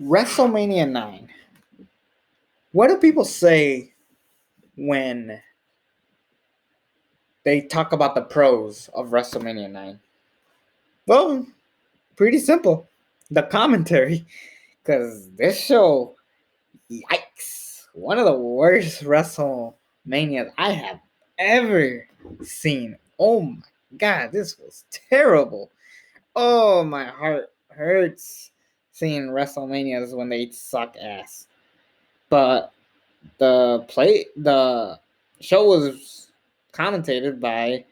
WrestleMania 9. What do people say when they talk about the pros of WrestleMania 9? Well, pretty simple. The commentary. Because this show, yikes, one of the worst WrestleManias I have ever seen. Oh my god, this was terrible. Oh, my heart hurts seeing WrestleManias when they suck ass. But the show was commentated by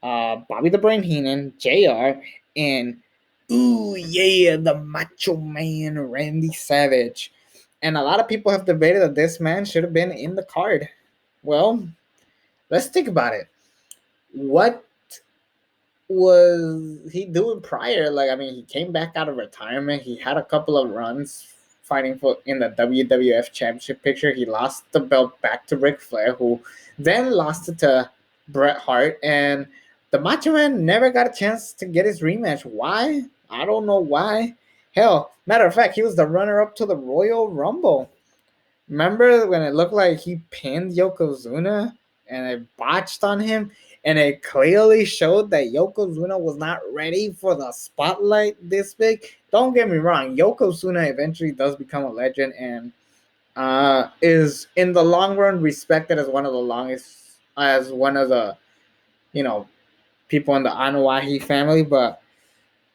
Bobby the Brain Heenan, JR, and ooh yeah, the Macho Man Randy Savage. And a lot of people have debated that this man should have been in the card. Well, let's think about it. What was he doing prior? Like, I mean, he came back out of retirement. He had a couple of runs fighting for in the WWF Championship picture. He lost the belt back to Ric Flair, who then lost it to Bret Hart, and the Macho Man never got a chance to get his rematch. Why? I don't know why. Hell, matter of fact, he was the runner-up to the Royal Rumble. Remember when it looked like he pinned Yokozuna and it botched on him? And it clearly showed that Yokozuna was not ready for the spotlight this big. Don't get me wrong, Yokozuna eventually does become a legend and is in the long run respected as one of the longest, as one of the, you know, people in the Anoa'i family. But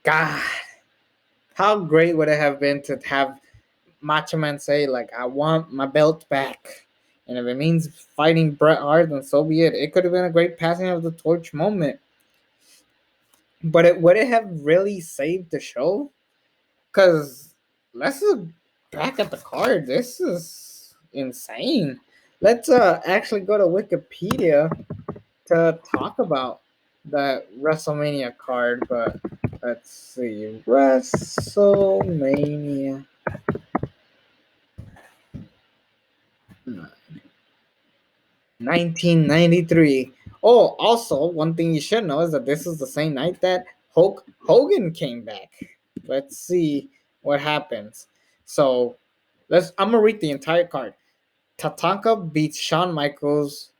God, how great would it have been to have Macho Man say, like, I want my belt back. And if it means fighting Bret Hart, then so be it. It could have been a great passing of the torch moment. But would it have really saved the show? Because let's look back at the card. This is insane. Let's actually go to Wikipedia to talk about that WrestleMania card. But let's see. WrestleMania 1993. Oh, also, one thing you should know is that this is the same night that Hulk Hogan came back. Let's see what happens. So, I'm gonna read the entire card. Tatanka beats Shawn Michaels,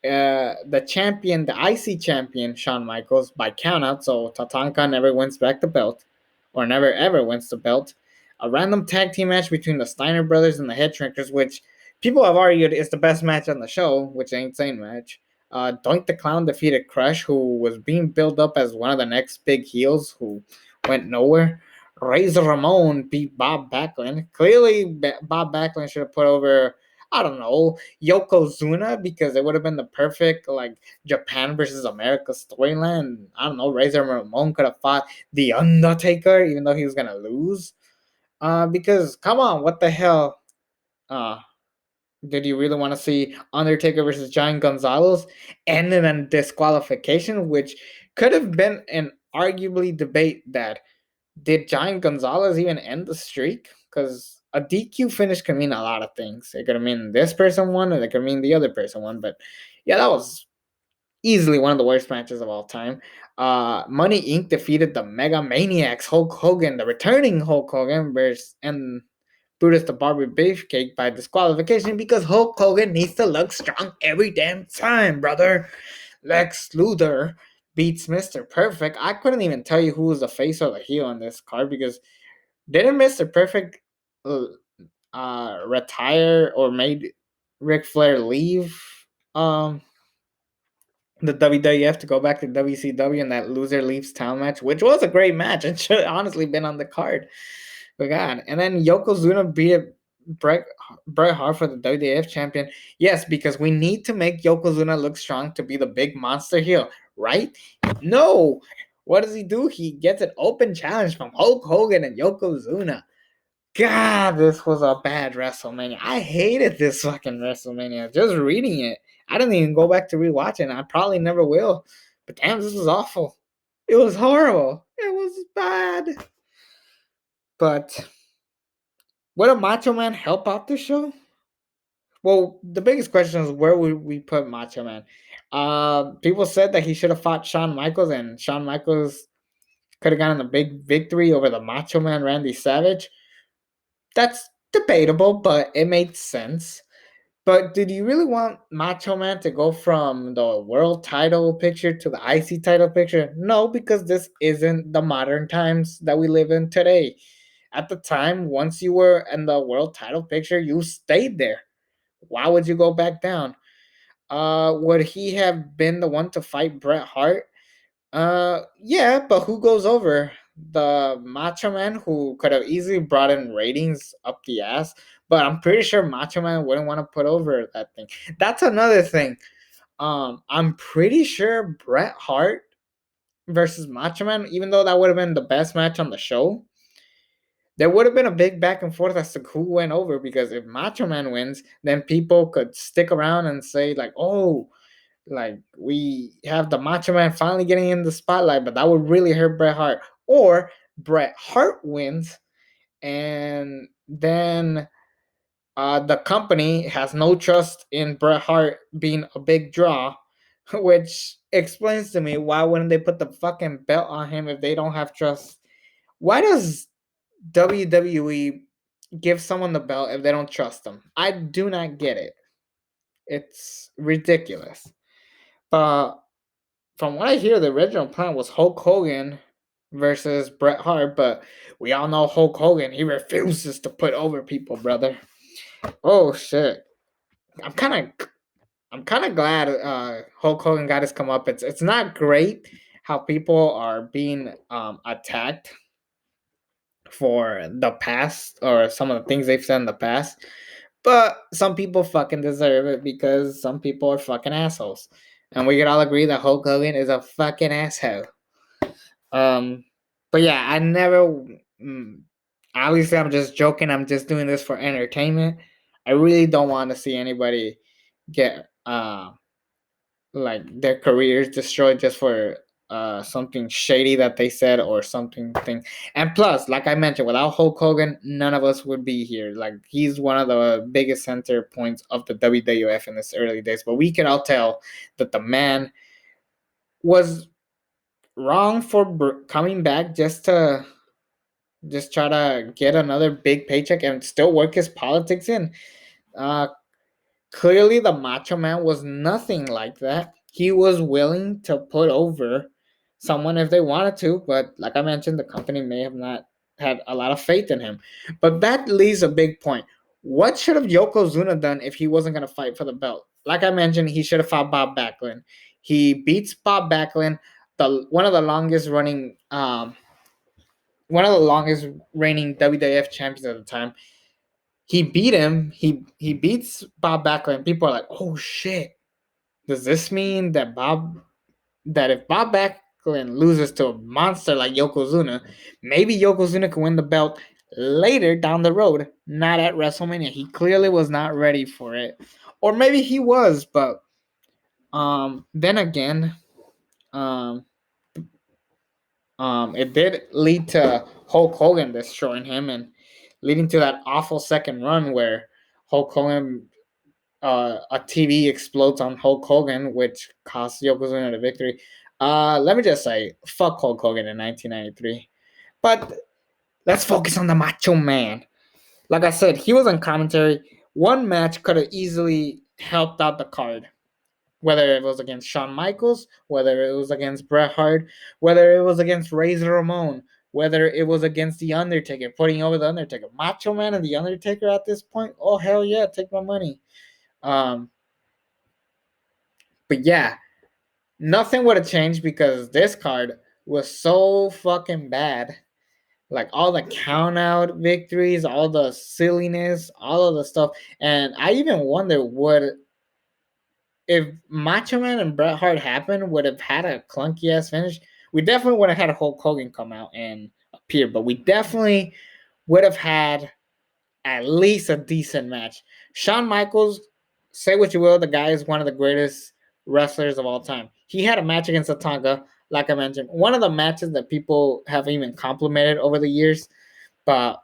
the champion, the IC champion, Shawn Michaels, by countout. So Tatanka never wins back the belt, or never ever wins the belt. A random tag team match between the Steiner brothers and the Head Shrinkers, which people have argued is the best match on the show, which ain't insane match. Doink the Clown defeated Crush, who was being built up as one of the next big heels, who went nowhere. Razor Ramon beat Bob Backlund. Clearly, Bob Backlund should have put over, I don't know, Yokozuna, because it would have been the perfect, like, Japan versus America storyline. I don't know, Razor Ramon could have fought The Undertaker, even though he was gonna lose. Because come on, what the hell? Uh did you really want to see Undertaker versus Giant Gonzalez end in a disqualification, which could have been an arguably debate that did Giant Gonzalez even end the streak? Because a DQ finish can mean a lot of things. It could mean this person won, and it could mean the other person won. But yeah, that was easily one of the worst matches of all time. Money Inc. defeated the Mega Maniacs, Hulk Hogan, the returning Hulk Hogan, versus, and Brutus the Barber Beefcake by disqualification because Hulk Hogan needs to look strong every damn time, brother. Lex Luthor beats Mr. Perfect. I couldn't even tell you who was the face or the heel on this card because didn't Mr. Perfect retire or made Ric Flair leave um the WWF to go back to WCW in that loser leaves town match, which was a great match and should have honestly been on the card. But God, and then Yokozuna beat Bret Hart for the WWF champion. Yes, because we need to make Yokozuna look strong to be the big monster heel, right? No. What does he do? He gets an open challenge from Hulk Hogan and Yokozuna. God, this was a bad WrestleMania. I hated this fucking WrestleMania. Just reading it. I didn't even go back to rewatch it. I probably never will. But damn, this was awful. It was horrible. It was bad. But would a Macho Man help out the show? Well, the biggest question is where would we put Macho Man? People said that he should have fought Shawn Michaels, and Shawn Michaels could have gotten a big victory over the Macho Man Randy Savage. That's debatable, but it made sense. But did you really want Macho Man to go from the world title picture to the IC title picture? No, because this isn't the modern times that we live in today. At the time, once you were in the world title picture, you stayed there. Why would you go back down? Would he have been the one to fight Bret Hart? Yeah, but who goes over? The Macho Man, who could have easily brought in ratings up the ass, but I'm pretty sure Macho Man wouldn't want to put over that thing. That's another thing. I'm pretty sure Bret Hart versus Macho Man, even though that would have been the best match on the show, there would have been a big back and forth as to who went over, because if Macho Man wins, then people could stick around and say like, "Oh, like we have the Macho Man finally getting in the spotlight," but that would really hurt Bret Hart. Or Bret Hart wins, and then the company has no trust in Bret Hart being a big draw, which explains to me why wouldn't they put the fucking belt on him if they don't have trust? Why does WWE give someone the belt if they don't trust them? I do not get it. It's ridiculous. But from what I hear, the original plan was Hulk Hogan versus Bret Hart, but we all know Hulk Hogan, he refuses to put over people, brother. Oh shit. I'm kind of I'm kind of glad Hulk Hogan got his come up. It's not great how people are being attacked for the past or some of the things they've said in the past. But some people fucking deserve it because some people are fucking assholes. And we can all agree that Hulk Hogan is a fucking asshole. Um, but yeah, I never. Mm, Obviously, I'm just joking. I'm just doing this for entertainment. I really don't want to see anybody get like their careers destroyed just for something shady that they said or something thing. And plus, like I mentioned, without Hulk Hogan, none of us would be here. Like he's one of the biggest center points of the WWF in its early days. But we can all tell that the man was wrong for coming back just try to get another big paycheck and still work his politics in. Uh, Clearly, the Macho Man was nothing like that. He was willing to put over someone if they wanted to, but like I mentioned, the company may have not had a lot of faith in him. But that leaves a big point. What should have Yokozuna done if he wasn't going to fight for the belt? Like I mentioned, he should have fought Bob Backlund. He beats Bob Backlund, the one of the longest reigning WWF champions at the time. He beat him. He beats Bob Backlund. People are like, "Oh shit! Does this mean that if Bob Backlund loses to a monster like Yokozuna, maybe Yokozuna can win the belt later down the road, not at WrestleMania?" He clearly was not ready for it, or maybe he was, but then again, um, it did lead to Hulk Hogan destroying him and leading to that awful second run where Hulk Hogan, a TV explodes on Hulk Hogan, which cost Yokozuna the victory. Let me just say, fuck Hulk Hogan in 1993. But let's focus on the Macho Man. Like I said, he was on commentary. One match could have easily helped out the card, whether it was against Shawn Michaels, whether it was against Bret Hart, whether it was against Razor Ramon, whether it was against The Undertaker, putting over The Undertaker. Macho Man and The Undertaker at this point, oh, hell yeah, take my money. Um, but yeah, nothing would have changed because this card was so fucking bad. Like all the count out victories, all the silliness, all of the stuff. And I even wonder would if Macho Man and Bret Hart happened, would have had a clunky ass finish. We definitely would have had a Hulk Hogan come out and appear, but we definitely would have had at least a decent match. Shawn Michaels, say what you will, the guy is one of the greatest wrestlers of all time. He had a match against Tatanka, like I mentioned, one of the matches that people have even complimented over the years, but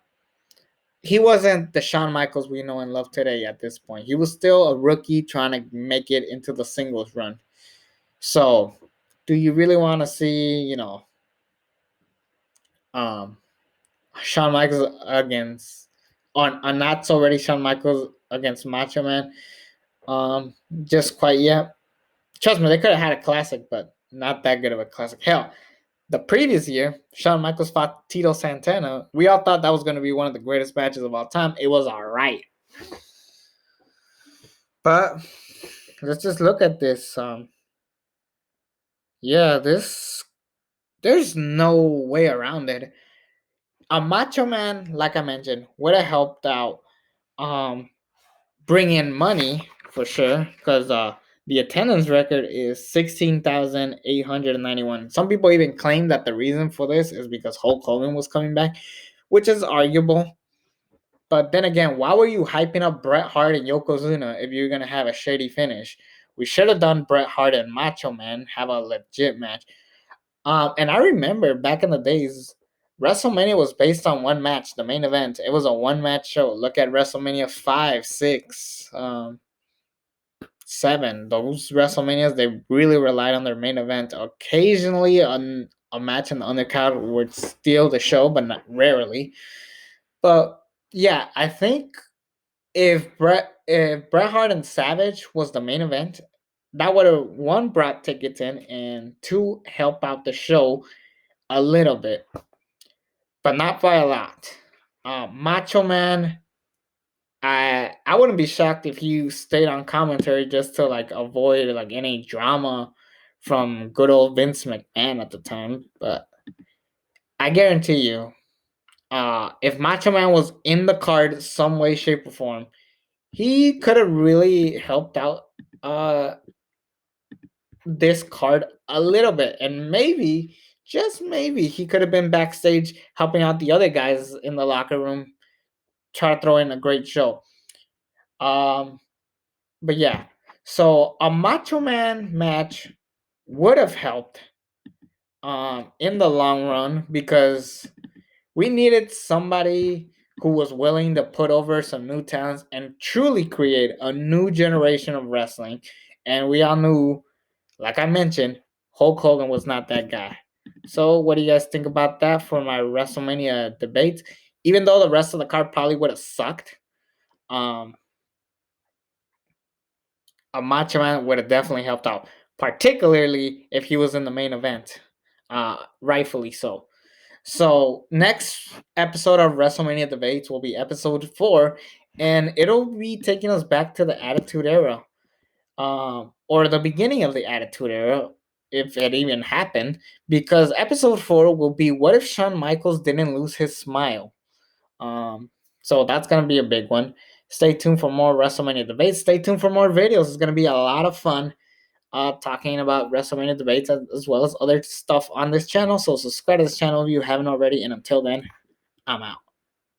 he wasn't the Shawn Michaels we know and love today at this point. He was still a rookie trying to make it into the singles run. So, do you really want to see, um, Shawn Michaels against on not so ready Shawn Michaels against Macho Man. Just quite yet. Trust me, they could have had a classic, but not that good of a classic. Hell, the previous year, Shawn Michaels fought Tito Santana. We all thought that was going to be one of the greatest matches of all time. It was all right. But let's just look at this. Yeah, there's no way around it. A Macho Man, like I mentioned, would have helped out bring in money for sure because the attendance record is 16,891. Some people even claim that the reason for this is because Hulk Hogan was coming back, which is arguable. But then again, why were you hyping up Bret Hart and Yokozuna if you're gonna have a shady finish? We should have done Bret Hart and Macho Man have a legit match. And I remember back in the days, WrestleMania was based on one match, the main event. It was a one match show. Look at WrestleMania 5, 6, 7. Those WrestleManias, they really relied on their main event. Occasionally, a match in the undercard would steal the show, but not rarely. But yeah, I think if Bret Hart and Savage was the main event, that would have one brought tickets in and two help out the show a little bit, but not by a lot. Macho Man, I wouldn't be shocked if he stayed on commentary just to like avoid like any drama from good old Vince McMahon at the time. But I guarantee you, if Macho Man was in the card some way, shape, or form, he could have really helped out uh this card a little bit, and maybe just maybe he could have been backstage helping out the other guys in the locker room, try to throw in a great show. Um, but yeah, so a Macho Man match would have helped in the long run because we needed somebody who was willing to put over some new talents and truly create a new generation of wrestling. And we all knew, like I mentioned, Hulk Hogan was not that guy. So, what do you guys think about that for my WrestleMania debate? Even though the rest of the card probably would have sucked, um, a Macho Man would have definitely helped out, particularly if he was in the main event, rightfully so. So next episode of WrestleMania debates will be episode 4, and it'll be taking us back to the Attitude Era, or the beginning of the Attitude Era, if it even happened. Because episode 4 will be what if Shawn Michaels didn't lose his smile. Um, so that's gonna be a big one. Stay tuned for more WrestleMania debates. Stay tuned for more videos. It's gonna be a lot of fun talking about WrestleMania debates as well as other stuff on this channel. So subscribe to this channel if you haven't already. And until then, I'm out.